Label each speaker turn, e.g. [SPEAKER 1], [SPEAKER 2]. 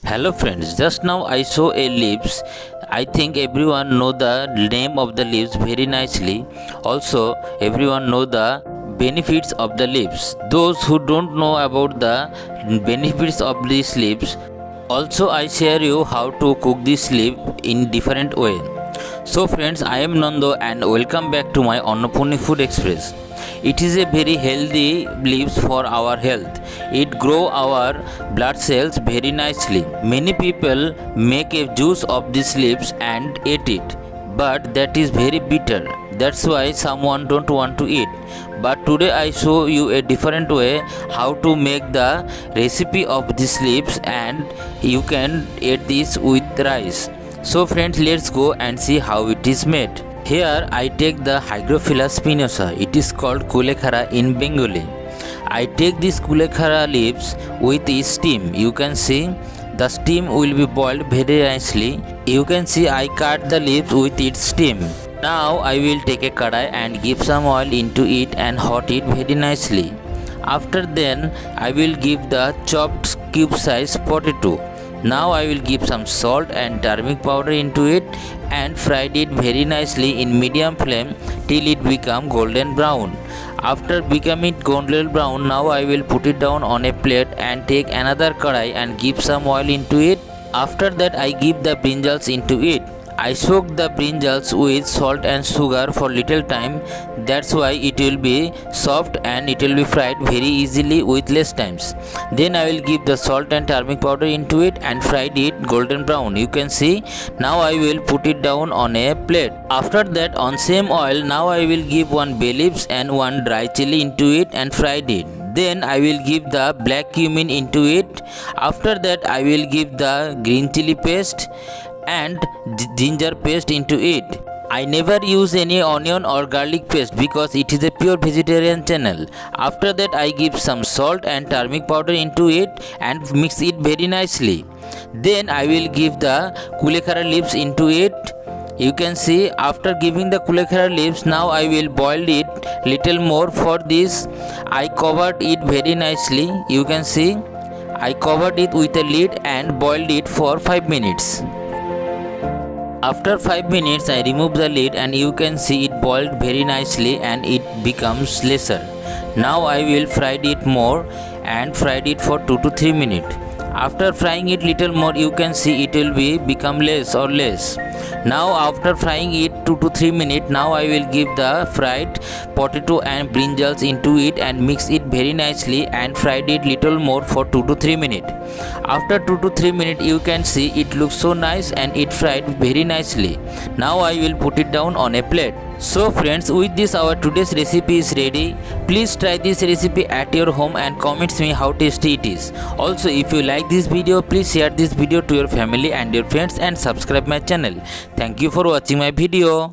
[SPEAKER 1] Hello friends, just now I saw a leaves. I think everyone know the name of the leaves very nicely. Also, everyone know the benefits of the leaves. Those who don't know about the benefits of these leaves, also I share you how to cook this leaf in different way. So friends, I am Nando and welcome back to my Annapurni Food Express. It is a very healthy leaves for our health. It grow our blood cells very nicely. Many people make a juice of these leaves and eat it, but that is very bitter. That's why someone don't want to eat. But today I show you a different way how to make the recipe of these leaves, and you can eat this with rice. So friends, let's go and see how it is made. Here I take the Hygrophila Spinosa. It is called Kulekhara in Bengali. I take this Kulekhara leaves with its stem. You can see the stem will be boiled very nicely. You can see I cut the leaves with its stem. Now I will take a kadai and give some oil into it and hot it very nicely. After then I will give the chopped cube size potato. Now I will give some salt and turmeric powder into it and fried it very nicely in medium flame till it become golden brown. After becoming golden brown, now I will put it down on a plate and take another kadai and give some oil into it. After that I give the brinjals into it. I soak the brinjals with salt and sugar for little time. That's why it will be soft and it will be fried very easily with less times. Then I will give the salt and turmeric powder into it and fried it golden brown. You can see. Now I will put it down on a plate. After that, on same oil, now I will give one bay leaves and one dry chili into it and fried it. Then I will give the black cumin into it. After that I will give the green chili paste and ginger paste into it. I never use any onion or garlic paste because it is a pure vegetarian channel. After that I give some salt and turmeric powder into it and mix it very nicely. Then I will give the Kulekhara leaves into it. You can see, after giving the Kulekhara leaves, now I will boil it little more. For this I covered it very nicely. You can see I covered it with a lid and boiled it for 5 minutes. After 5 minutes I remove the lid and you can see it boiled very nicely and it becomes lesser. Now I will fry it more and fry it for 2 to 3 minutes. After frying it little more, you can see it will be become less or less. Now after frying it 2 to 3 minutes, now I will give the fried potato and brinjals into it and mix it very nicely and fried it little more for 2 to 3 minutes. After 2 to 3 minutes, you can see it looks so nice and it fried very nicely. Now I will put it down on a plate. So friends, with this our today's recipe is ready. Please try this recipe at your home and comments me how tasty it is. Also, if you like this video, please share this video to your family and your friends and subscribe my channel. Thank you for watching my video.